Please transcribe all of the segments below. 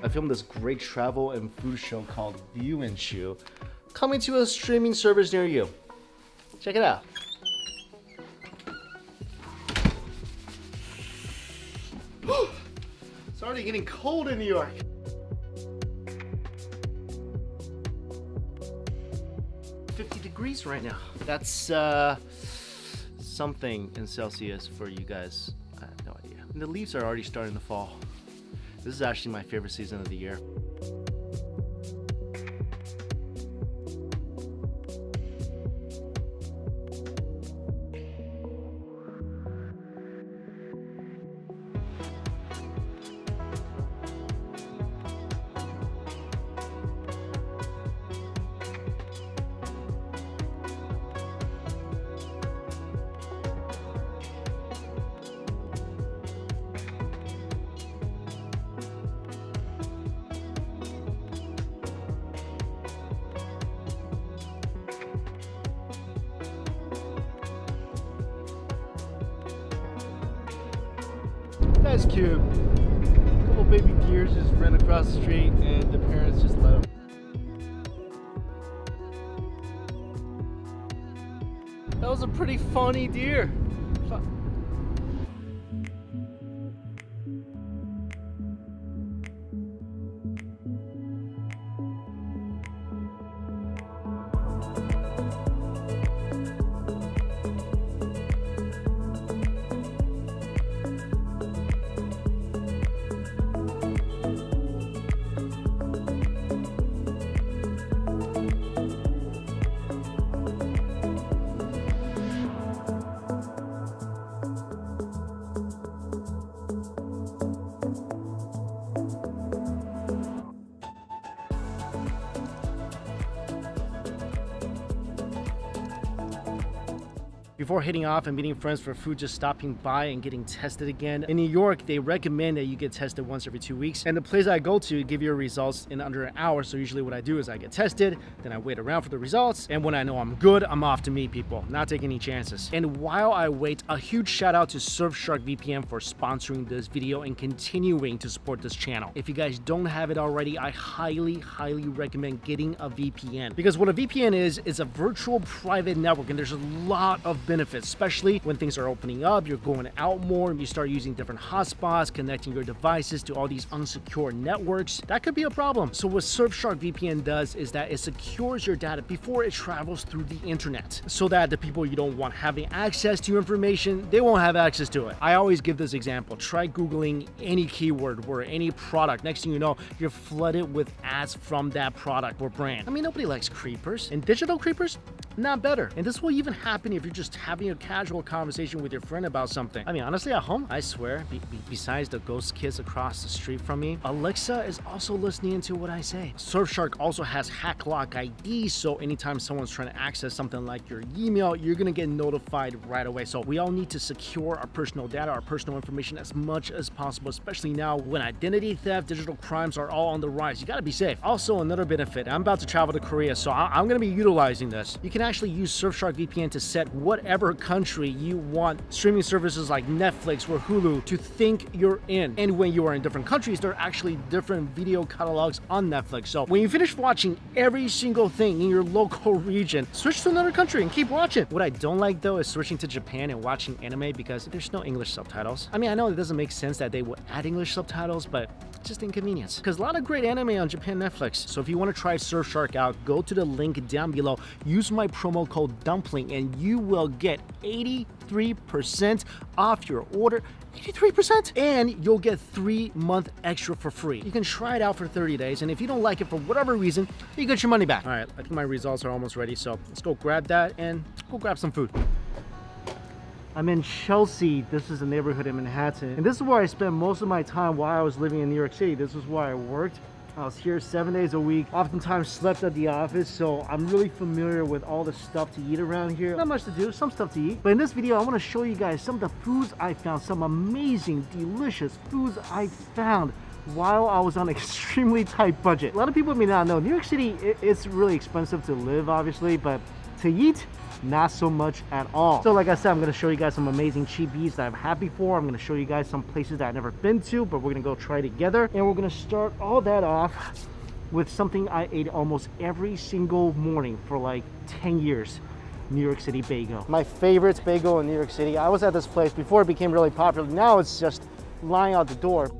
I filmed this great travel and food show called View and Chew, coming to a streaming service near you. Check it out. It's already getting cold in New York. Degrees right now. That's something in Celsius for you guys. I have no idea. And the leaves are already starting to fall. This is actually my favorite season of the year. That's cute. A couple baby deers just ran across the street and the parents just let them. That was a pretty funny deer. Before heading off and meeting friends for food, just stopping by and getting tested again. In New York, they recommend that you get tested once every 2 weeks. And the place I go to give your results in under an hour. So usually what I do is I get tested, then I wait around for the results. And when I know I'm good, I'm off to meet people, not taking any chances. And while I wait, a huge shout out to Surfshark VPN for sponsoring this video and continuing to support this channel. If you guys don't have it already, I highly recommend getting a VPN. Because what a VPN is, it's a virtual private network, and there's a lot of benefits, especially when things are opening up, you're going out more, and you start using different hotspots, connecting your devices to all these unsecure networks. That could be a problem. So what Surfshark VPN does is that it secures your data before it travels through the internet, so that the people you don't want having access to your information, they won't have access to it. I always give this example. Try Googling any keyword or any product. Next thing you know, you're flooded with ads from that product or brand. I mean, nobody likes creepers, and digital creepers, not better. And this will even happen if you're just having a casual conversation with your friend about something. I mean, honestly, at home, I swear, besides the ghost kids across the street from me, Alexa is also listening to what I say. Surfshark also has HackLock ID, so anytime someone's trying to access something like your email, you're gonna get notified right away. So we all need to secure our personal data, our personal information as much as possible, especially now when identity theft, digital crimes are all on the rise. You gotta be safe. Also, another benefit, I'm about to travel to Korea, so I'm gonna be utilizing this. You can actually use Surfshark VPN to set whatever country you want streaming services like Netflix or Hulu to think you're in. And when you are in different countries, there are actually different video catalogs on Netflix. So when you finish watching every single thing in your local region, switch to another country and keep watching. What I don't like though is switching to Japan and watching anime because there's no English subtitles. I mean, I know it doesn't make sense that they would add English subtitles, but just inconvenience. Because a lot of great anime on Japan Netflix. So if you want to try Surfshark out, go to the link down below, use my promo code DUMPLING, and you will get 83% off your order. 83%, and you'll get 3 months extra for free. You can try it out for 30 days, and if you don't like it for whatever reason, you get your money back. All right, I think my results are almost ready, so let's go grab that and go grab some food. I'm in Chelsea. This is a neighborhood in Manhattan, and this is where I spent most of my time while I was living in New York City. This is where I worked. I was here 7 days a week, oftentimes slept at the office, so I'm really familiar with all the stuff to eat around here. Not much to do, some stuff to eat. But in this video, I want to show you guys some of the foods I found, some amazing, delicious foods I found while I was on an extremely tight budget. A lot of people may not know, New York City, it's really expensive to live, obviously, but to eat, not so much at all. So like I said, I'm gonna show you guys some amazing cheap eats that I've had before. I'm gonna show you guys some places that I've never been to, but we're gonna go try together. And we're gonna start all that off with something I ate almost every single morning for like 10 years. New York City bagel. My favorite bagel in New York City. I was at this place before it became really popular. Now it's just lying out the door.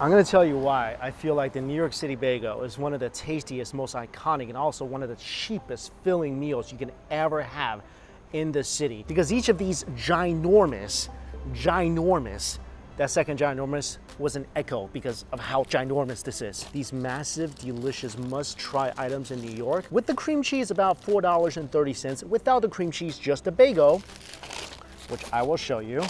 I'm gonna tell you why I feel like the New York City bagel is one of the tastiest, most iconic, and also one of the cheapest filling meals you can ever have in the city. Because each of these ginormous, that second ginormous was an echo because of how ginormous this is. These massive, delicious, must-try items in New York. With the cream cheese, about $4.30. Without the cream cheese, just a bagel, which I will show you.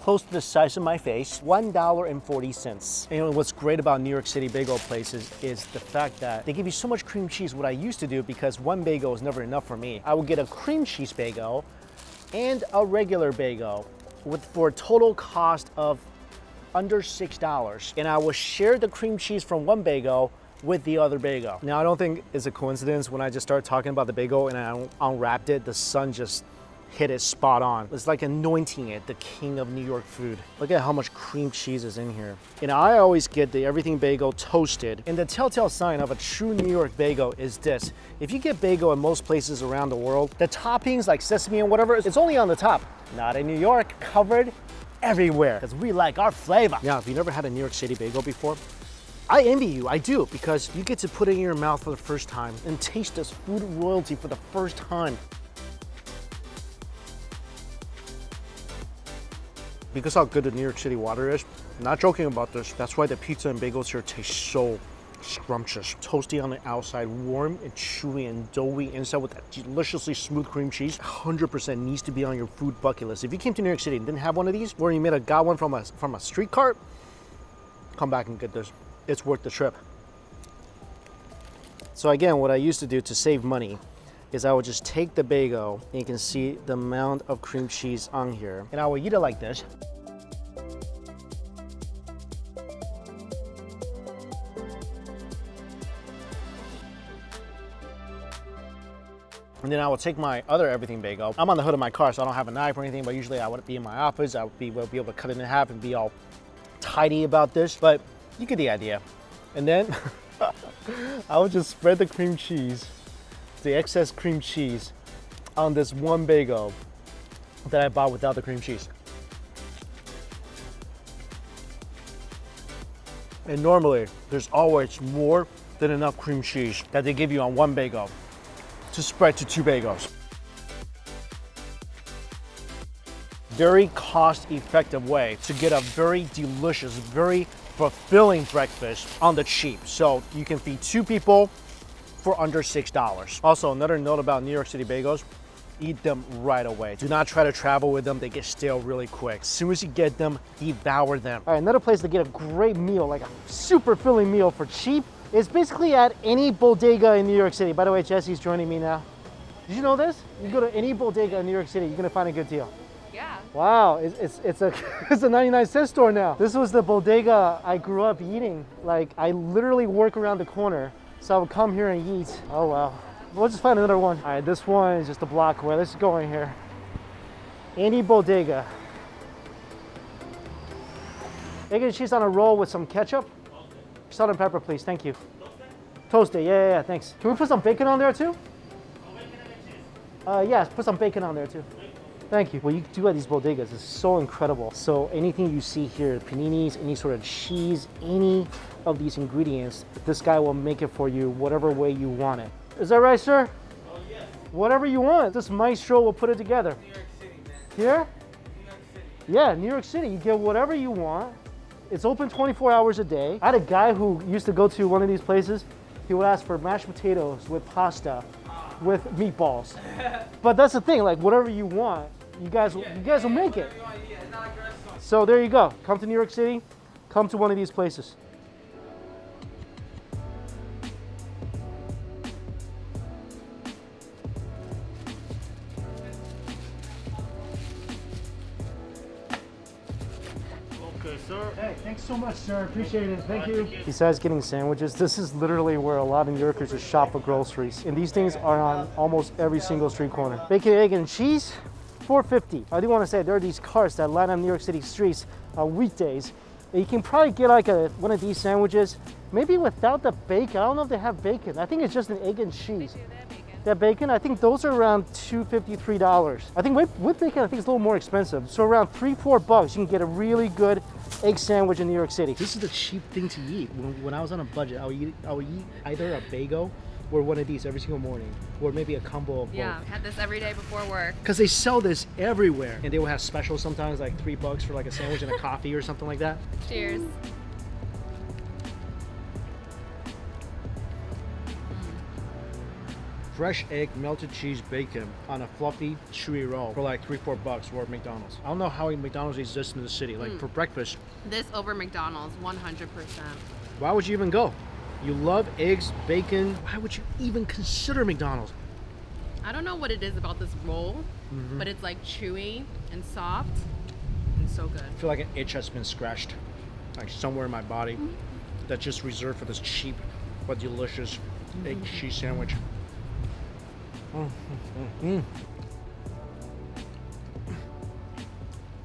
Close to the size of my face, $1.40. And what's great about New York City bagel places is the fact that they give you so much cream cheese. What I used to do, because one bagel is never enough for me, I would get a cream cheese bagel and a regular bagel for a total cost of under $6. And I will share the cream cheese from one bagel with the other bagel. Now, I don't think it's a coincidence when I just started talking about the bagel and I unwrapped it, the sun just hit it spot on. It's like anointing it, the king of New York food. Look at how much cream cheese is in here. And I always get the everything bagel toasted. And the telltale sign of a true New York bagel is this. If you get bagel in most places around the world, the toppings like sesame and whatever, it's only on the top. Not in New York, covered everywhere. Because we like our flavor. Now, if you've never had a New York City bagel before, I envy you, I do, because you get to put it in your mouth for the first time and taste this food royalty for the first time. Because how good the New York City water is, I'm not joking about this, that's why the pizza and bagels here taste so scrumptious. Toasty on the outside, warm and chewy and doughy inside with that deliciously smooth cream cheese. 100% needs to be on your food bucket list. If you came to New York City and didn't have one of these, or you got one from a street cart, come back and get this. It's worth the trip. So again, what I used to do to save money is I would just take the bagel, and you can see the amount of cream cheese on here, and I would eat it like this. And then I would take my other everything bagel. I'm on the hood of my car, so I don't have a knife or anything, but usually I would be in my office. I would be able to cut it in half and be all tidy about this, but you get the idea. And then I would just spread the cream cheese, the excess cream cheese, on this one bagel that I bought without the cream cheese. And normally, there's always more than enough cream cheese that they give you on one bagel to spread to two bagels. Very cost-effective way to get a very delicious, very fulfilling breakfast on the cheap. So you can feed two people for under $6. Also, another note about New York City bagels, eat them right away. Do not try to travel with them. They get stale really quick. As soon as you get them, devour them. All right, another place to get a great meal, like a super filling meal for cheap, is basically at any bodega in New York City. By the way, Jesse's joining me now. Did you know this? You go to any bodega in New York City, you're gonna find a good deal. Yeah. Wow, it's a it's a 99-cent store now. This was the bodega I grew up eating. Like, I literally work around the corner, so I would come here and eat. Oh wow. We'll just find another one. All right, this one is just a block away. Let's go in here. Any bodega. Egg and cheese on a roll with some ketchup. Salt and pepper, please. Thank you. Toasted. Yeah, thanks. Can we put some bacon on there too? Yes, put some bacon on there too. Thank you. What you do at these bodegas is so incredible. So anything you see here, paninis, any sort of cheese, any of these ingredients, this guy will make it for you whatever way you want it. Is that right, sir? Oh, yes. Whatever you want. This maestro will put it together. New York City, man. Here? New York City. Yeah, New York City. You get whatever you want. It's open 24 hours a day. I had a guy who used to go to one of these places. He would ask for mashed potatoes with pasta with meatballs. But that's the thing, like whatever you want, you guys will make it. So there you go. Come to New York City, come to one of these places. Okay, sir. Hey, thanks so much, sir. Appreciate it. Thank you. Besides getting sandwiches, this is literally where a lot of New Yorkers just shop for groceries. And these things are on almost every single street corner. Bacon, egg, and cheese, $4.50. I do want to say there are these carts that line on New York City streets on weekdays. And you can probably get like one of these sandwiches, maybe without the bacon. I don't know if they have bacon. I think it's just an egg and cheese. That bacon, I think those are around $2.50, $3. I think with bacon, I think it's a little more expensive. So around $3-4, you can get a really good egg sandwich in New York City. This is the cheap thing to eat. When I was on a budget, I would eat either a bagel or one of these every single morning, or maybe a combo of both. Yeah, had this every day before work. Because they sell this everywhere, and they will have specials sometimes, like $3 for like a sandwich and a coffee or something like that. Cheers. Fresh egg, melted cheese, bacon on a fluffy, chewy roll for like $3-4 or at McDonald's. I don't know how McDonald's exists in the city. Like for breakfast. This over McDonald's, 100%. Why would you even go? You love eggs, bacon. Why would you even consider McDonald's? I don't know what it is about this roll, but it's like chewy and soft and so good. I feel like an itch has been scratched, like somewhere in my body, that's just reserved for this cheap but delicious egg cheese sandwich.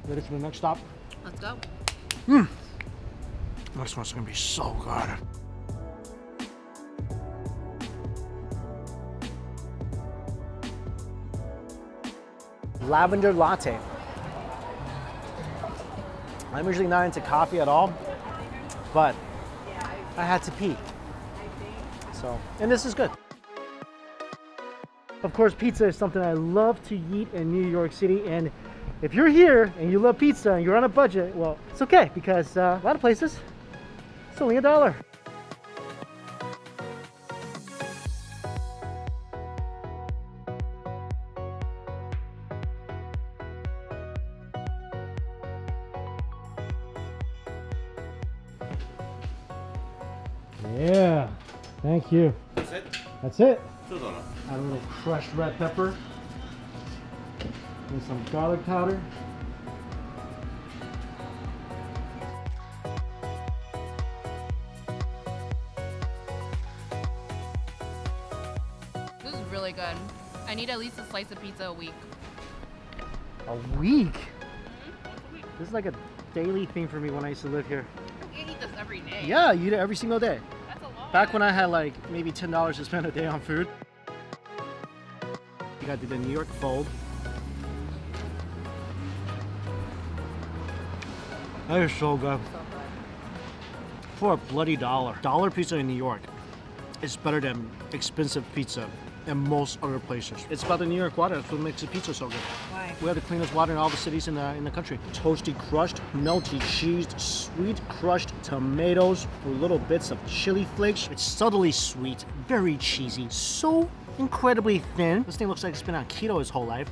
Ready for the next stop? Let's go. Next one's gonna be so good. Lavender latte. I'm usually not into coffee at all, but I had to pee. So, and this is good. Of course, pizza is something I love to eat in New York City, and if you're here and you love pizza and you're on a budget, well, it's okay because a lot of places, it's only $1. Yeah, thank you. That's it? That's it. $2. Add a little crushed red pepper and some garlic powder. This is really good. I need at least a slice of pizza a week. A week? This is like a daily thing for me when I used to live here. You eat this every day. Yeah, you eat it every single day. That's a lot. Back when I had like maybe $10 to spend a day on food. You gotta do the New York fold. That is so good. For a bloody $1. Dollar pizza in New York is better than expensive pizza in most other places. It's about the New York water. That's what makes the pizza so good. Why? We have the cleanest water in all the cities in the country. Toasty crushed, melty cheese, sweet crushed tomatoes with little bits of chili flakes. It's subtly sweet, very cheesy, so incredibly thin. This thing looks like it's been on keto his whole life.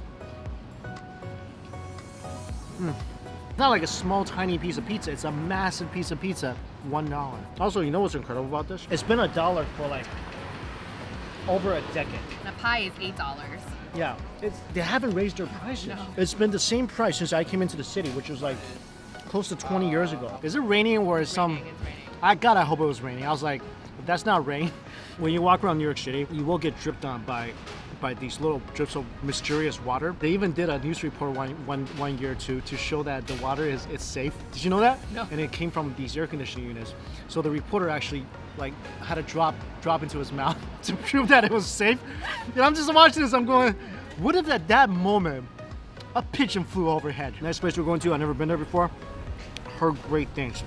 It's not like a small, tiny piece of pizza. It's a massive piece of pizza. $1. Also, you know what's incredible about this? It's been $1 for like over a decade. The pie is $8. Yeah, they haven't raised their prices. No. It's been the same price since I came into the city, which was like close to 20 years ago. Is it raining or is some? It's raining. I hope it was raining. I was like, if that's not rain. When you walk around New York City, you will get dripped on by these little drips of mysterious water. They even did a news report one year to show that the water is safe. Did you know that? No. And it came from these air conditioning units. So the reporter actually like had a drop into his mouth to prove that it was safe. And I'm just watching this, I'm going, what if at that moment a pigeon flew overhead? Next place we're going to, I've never been there before. Heard great things.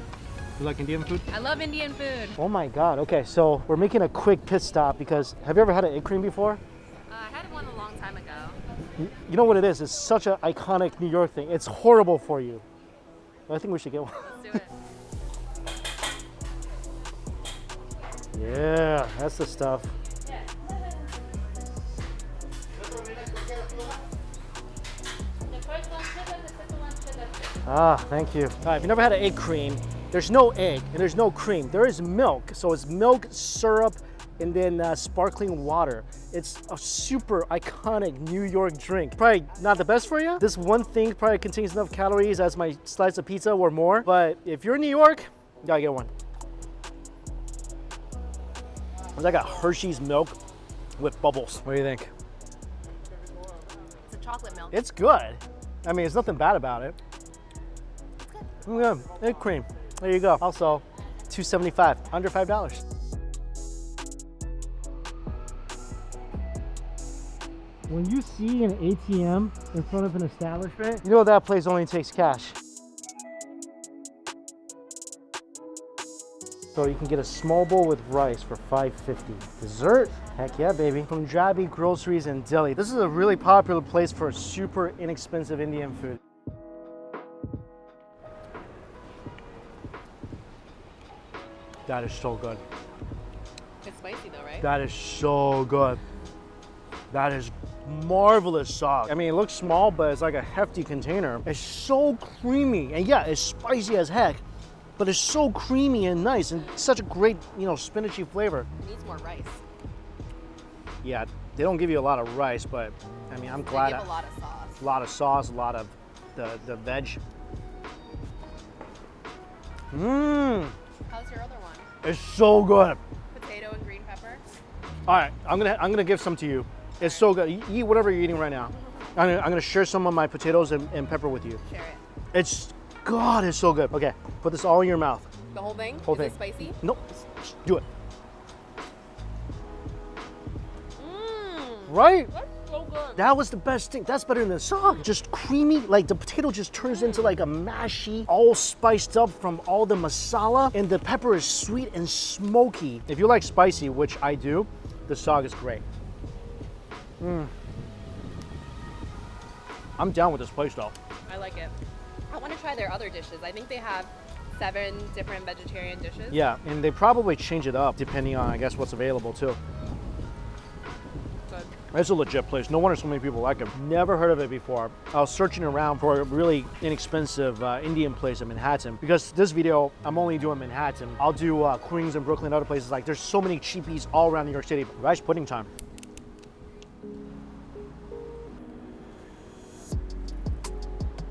You like Indian food? I love Indian food. Oh my God, okay, so we're making a quick pit stop because have you ever had an egg cream before? I had one a long time ago. You know what it is? It's such an iconic New York thing. It's horrible for you. I think we should get one. Let's do it. Yeah, that's the stuff. Ah, thank you. All right, if you never had an egg cream, there's no egg and there's no cream. There is milk. So it's milk, syrup, and then sparkling water. It's a super iconic New York drink. Probably not the best for you. This one thing probably contains enough calories as my slice of pizza or more. But if you're in New York, you gotta get one. It's like a Hershey's milk with bubbles. What do you think? It's a chocolate milk. It's good. I mean, there's nothing bad about it. It's good. Yeah, egg cream. There you go. Also, $2.75, under $5. When you see an ATM in front of an establishment, you know that place only takes cash. So you can get a small bowl with rice for $5.50. Dessert? Heck yeah, baby. Punjabi groceries and Deli. This is a really popular place for super inexpensive Indian food. That is so good. It's spicy though, right? That is so good. That is marvelous sauce. I mean, it looks small, but it's like a hefty container. It's so creamy, and yeah, it's spicy as heck, but it's so creamy and nice, and such a great, you know, spinachy flavor. It needs more rice. Yeah, they don't give you a lot of rice, but I mean, I'm glad. They give a lot of sauce. A lot of sauce, a lot of the veg. Mmm. How's your other one? It's so good. Potato and green pepper. All right, I'm gonna give some to you. It's so good. You eat whatever you're eating right now. I'm gonna share some of my potatoes and pepper with you. Share it. It's, God, it's so good. Okay, put this all in your mouth. The whole thing? Whole Is thing. it spicy? Nope, just do it. Right? That's so good. That was the best thing. That's better than the sauce. Just creamy, like the potato just turns into like a mashy, all spiced up from all the masala, and the pepper is sweet and smoky. If you like spicy, which I do, the sauce is great. I'm down with this place though. I like it. I want to try their other dishes. I think they have 7 different vegetarian dishes. Yeah, and they probably change it up depending on, I guess, what's available too. Good. It's a legit place. No wonder so many people like it. Never heard of it before. I was searching around for a really inexpensive Indian place in Manhattan. Because this video, I'm only doing Manhattan. I'll do Queens and Brooklyn and other places. Like, there's so many cheapies all around New York City. Rice pudding time.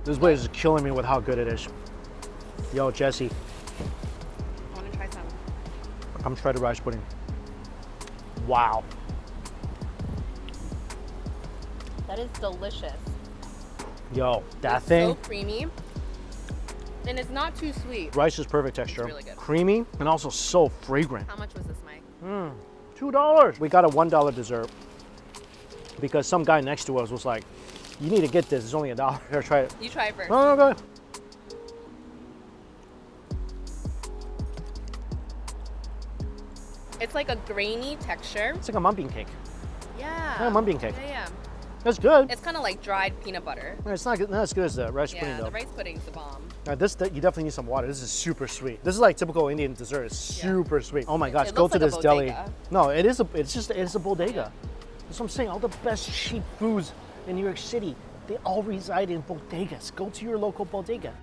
This place is killing me with how good it is. Yo, Jesse, I want to try some. I'm trying the rice pudding. Wow. That is delicious. Yo, that It's thing. so creamy. And it's not too sweet. Rice is perfect texture. really good. Creamy and also so fragrant. How much was this, Mike? $2. We got a $1 dessert because some guy next to us was like, you need to get this. It's only $1. Here, try it. You try it first. No, go ahead. It's like a grainy texture. It's like a mung bean cake. Yeah. Yeah, mung bean cake. Yeah. That's good. It's kind of like dried peanut butter. It's not as good as the rice pudding Yeah, though. the rice pudding's the bomb. You definitely need some water. This is super sweet. This is like typical Indian dessert. It's super sweet. Oh my gosh, It go looks to like a this deli. bodega. No, it's a bodega. That's what I'm saying. All the best cheap foods in New York City, they all reside in bodegas. Go to your local bodega.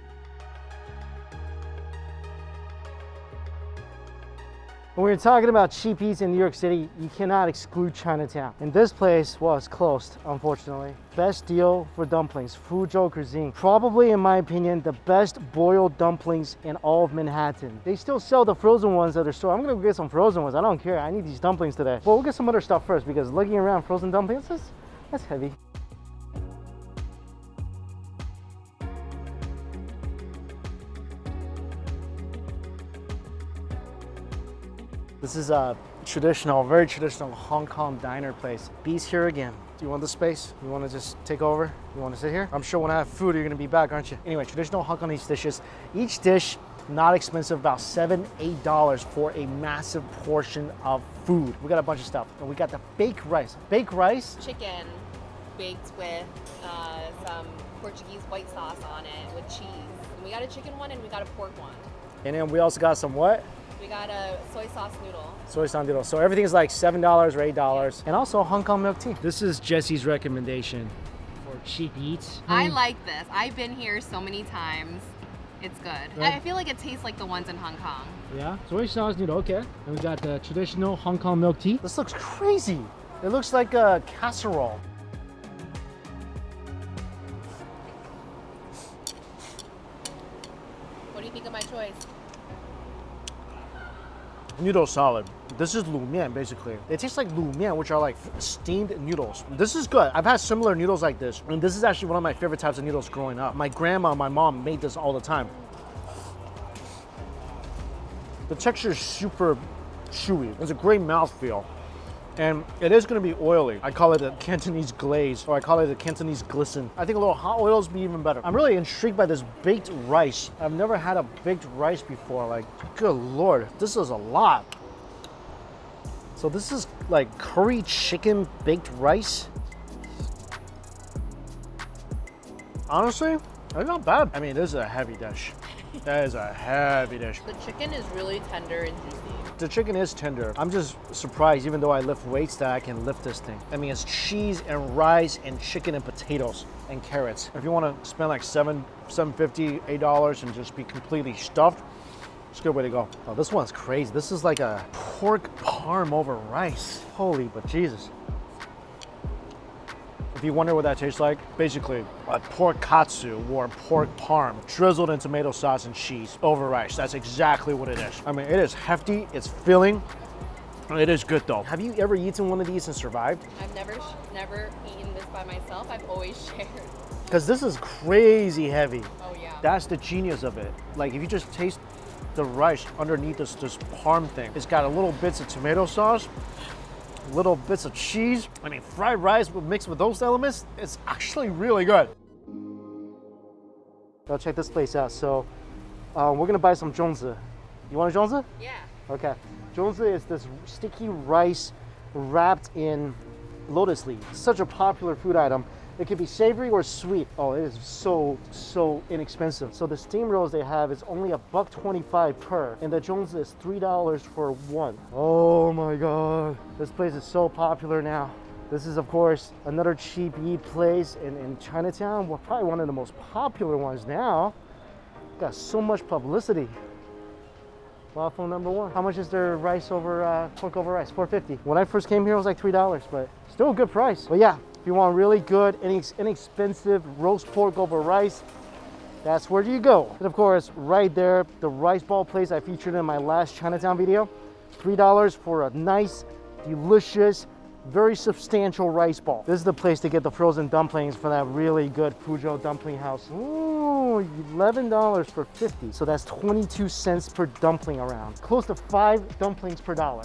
When we're talking about cheap eats in New York City, you cannot exclude Chinatown. And this place was closed, unfortunately. Best deal for dumplings, Fuzhou cuisine. Probably, in my opinion, the best boiled dumplings in all of Manhattan. They still sell the frozen ones at their store. I'm gonna go get some frozen ones. I don't care, I need these dumplings today. But we'll get some other stuff first because lugging around frozen dumplings, that's heavy. This is a very traditional Hong Kong diner place. B's here again. Do you want the space? You want to just take over? You want to sit here? I'm sure when I have food, you're going to be back, aren't you? Anyway, traditional Hong Kongese dishes. Each dish, not expensive, about $7, $8 for a massive portion of food. We got a bunch of stuff. And we got the baked rice. Baked rice. Chicken baked with some Portuguese white sauce on it with cheese. And we got a chicken one and we got a pork one. And then we also got some what? We got a soy sauce noodle. Soy sauce noodle. So everything's like $7 or $8. And also Hong Kong milk tea. This is Jesse's recommendation for cheap eats. I like this. I've been here so many times. It's good. Right. I feel like it tastes like the ones in Hong Kong. Yeah, soy sauce noodle, okay. And we got the traditional Hong Kong milk tea. This looks crazy. It looks like a casserole. What do you think of my choice? Noodle solid. This is lu mian, basically. It tastes like lu mian, which are like steamed noodles. This is good. I've had similar noodles like this, and this is actually one of my favorite types of noodles growing up. My grandma and my mom made this all the time. The texture is super chewy. It's a great mouthfeel. And it is gonna be oily. I call it a Cantonese glaze, or I call it a Cantonese glisten. I think a little hot oils be even better. I'm really intrigued by this baked rice. I've never had a baked rice before. Like, good Lord, this is a lot. So this is like curry chicken baked rice. Honestly, it's not bad. I mean, this is a heavy dish. That is a heavy dish. The chicken is really tender and juicy. The chicken is tender. I'm just surprised, even though I lift weights, that I can lift this thing. I mean, it's cheese and rice and chicken and potatoes and carrots. If you want to spend like $7.50, $8 and just be completely stuffed, it's a good way to go. Oh, this one's crazy. This is like a pork parm over rice. Holy but Jesus. If you wonder what that tastes like, basically a pork katsu or pork parm drizzled in tomato sauce and cheese over rice. That's exactly what it is. I mean, it is hefty, it's filling, it is good though. Have you ever eaten one of these and survived? I've never eaten this by myself. I've always shared. Because this is crazy heavy. Oh yeah. That's the genius of it. Like if you just taste the rice underneath this parm thing, it's got a little bits of tomato sauce, little bits of cheese. I mean, fried rice mixed with those elements, it's actually really good. Go check this place out. So we're gonna buy some zhongzi. You want a zhongzi? Yeah. Okay. Zhongzi is this sticky rice wrapped in lotus leaf. Such a popular food item. It could be savory or sweet. Oh, it is so inexpensive. So the steam rolls they have is only $1.25 per, and the zhongzi is $3 for one. Oh my God. This place is so popular now. This is, of course, another cheap eat place in Chinatown. Well, probably one of the most popular ones now. Got so much publicity. Waffle number one. How much is their rice over, pork over rice? $4.50. When I first came here, it was like $3, but still a good price. But yeah, if you want really good, inexpensive roast pork over rice, that's where you go. And of course, right there, the rice ball place I featured in my last Chinatown video. $3 for a nice, delicious, very substantial rice ball. This is the place to get the frozen dumplings for that really good Fuzhou dumpling house. Ooh, $11 for 50. So that's 22 cents per dumpling around. Close to 5 dumplings per dollar.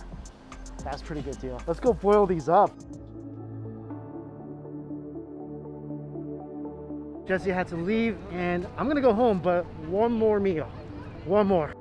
That's a pretty good deal. Let's go boil these up. Jesse had to leave and I'm gonna go home, but one more meal. One more.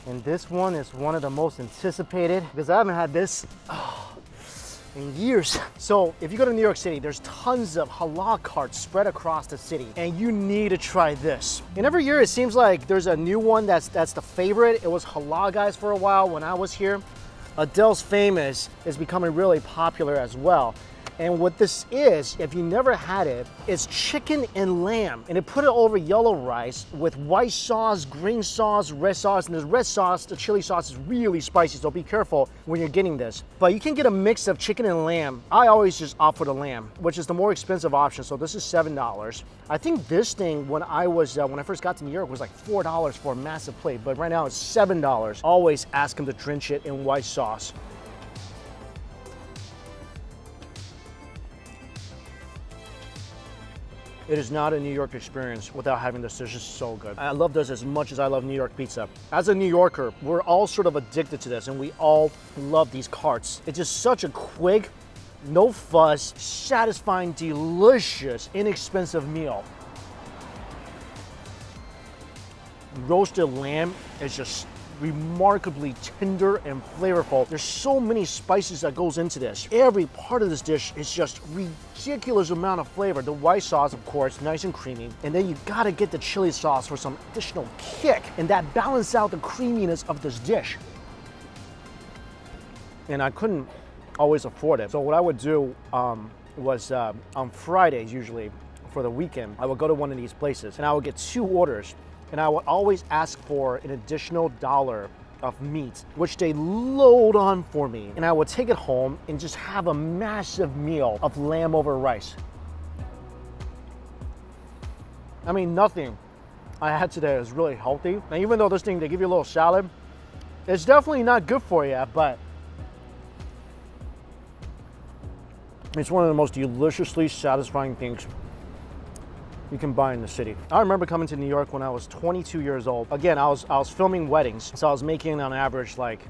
And this one is one of the most anticipated because I haven't had this in years. So if you go to New York City, there's tons of halal carts spread across the city and you need to try this. And every year it seems like there's a new one that's the favorite. It was Halal Guys for a while when I was here. Adel's Famous is becoming really popular as well. And what this is, if you never had it, it's chicken and lamb. And they put it over yellow rice with white sauce, green sauce, red sauce. And this red sauce, the chili sauce is really spicy, so be careful when you're getting this. But you can get a mix of chicken and lamb. I always just opt for the lamb, which is the more expensive option. So this is $7. I think this thing, when I first got to New York, was like $4 for a massive plate. But right now it's $7. Always ask them to drench it in white sauce. It is not a New York experience without having this dish. It's so good. I love this as much as I love New York pizza. As a New Yorker, we're all sort of addicted to this and we all love these carts. It's just such a quick, no fuss, satisfying, delicious, inexpensive meal. Roasted lamb is just remarkably tender and flavorful. There's so many spices that goes into this. Every part of this dish is just ridiculous amount of flavor. The white sauce, of course, nice and creamy. And then you gotta get the chili sauce for some additional kick. And that balances out the creaminess of this dish. And I couldn't always afford it. So what I would do was on Fridays usually for the weekend, I would go to one of these places and I would get 2 orders. And I would always ask for an additional $1 of meat, which they load on for me. And I would take it home and just have a massive meal of lamb over rice. I mean, nothing I had today is really healthy. And even though this thing, they give you a little salad, it's definitely not good for you, but it's one of the most deliciously satisfying things you can buy in the city. I remember coming to New York when I was 22 years old. Again, I was filming weddings, so I was making on average like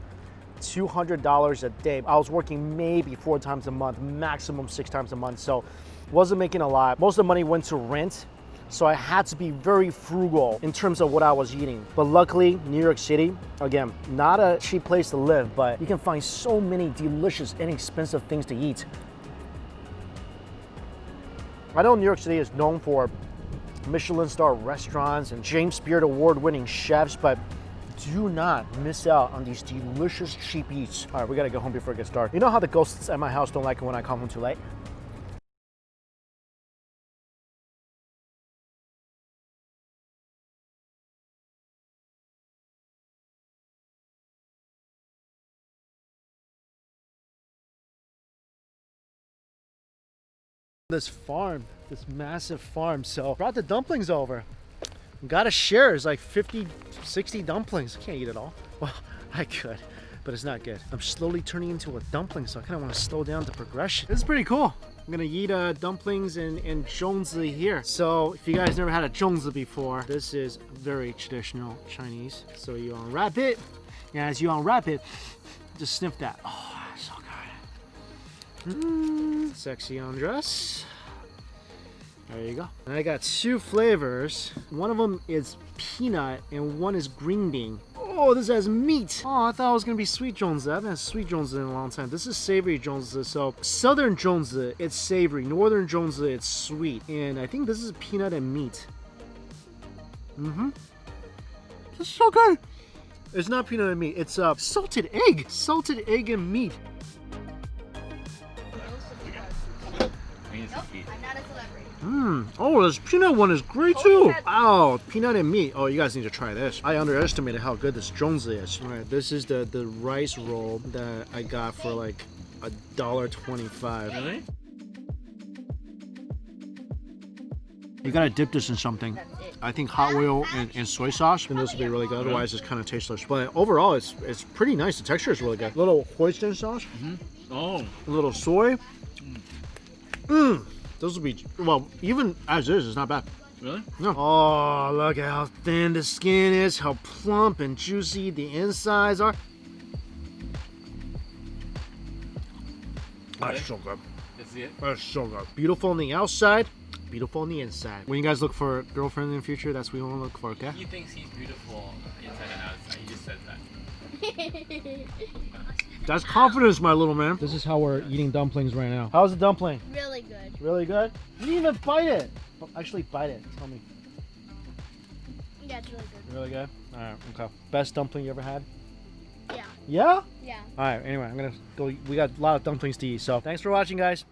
$200 a day. I was working maybe 4 times a month, maximum 6 times a month, so wasn't making a lot. Most of the money went to rent, so I had to be very frugal in terms of what I was eating. But luckily, New York City, again, not a cheap place to live, but you can find so many delicious, inexpensive things to eat. I know New York City is known for Michelin star restaurants and James Beard award-winning chefs, but do not miss out on these delicious cheap eats. All right, we gotta go home before it gets dark. You know how the ghosts at my house don't like it when I come home too late? This farm, this massive farm. So brought the dumplings over. Gotta share. It's like 50, 60 dumplings. Can't eat it all. Well, I could, but it's not good. I'm slowly turning into a dumpling, so I kind of want to slow down the progression. This is pretty cool. I'm gonna eat dumplings and zhongzi here. So if you guys never had a zhongzi before, this is very traditional Chinese. So you unwrap it, and as you unwrap it, just sniff that. Oh, so good. Sexy undress. There you go. And I got 2 flavors. One of them is peanut and one is green bean. Oh, this has meat. Oh, I thought it was gonna be sweet zhongzi. I haven't had sweet zhongzi in a long time. This is savory zhongzi. So southern zhongzi, it's savory. Northern zhongzi, it's sweet. And I think this is peanut and meat. This is so good. It's not peanut and meat. It's salted egg. Salted egg and meat. Oh, this peanut one is great too. Wow, peanut and meat. Oh, you guys need to try this. I underestimated how good this zhongzi is. All right, this is the rice roll that I got for like $1.25. Really? You gotta dip this in something. I think hot oil and soy sauce, and this will be really good. Otherwise, it's kind of tasteless. But overall, it's pretty nice. The texture is really good. A little hoisin sauce. Oh. A little soy. Those will be, well, even as is, it's not bad. Really? No. Oh, look at how thin the skin is, how plump and juicy the insides are. That's so good. That's it? That's so good. Beautiful on the outside, beautiful on the inside. When you guys look for a girlfriend in the future, that's what you want to look for, okay? He thinks he's beautiful inside and outside. He just said that. That's confidence, my little man. This is how we're eating dumplings right now. How's the dumpling? Really good. Really good? You didn't even bite it. Oh, actually, bite it. Tell me. Yeah, it's really good. Really good? All right, okay. Best dumpling you ever had? Yeah. Yeah? Yeah. All right, anyway, I'm going to go. We got a lot of dumplings to eat, so thanks for watching, guys.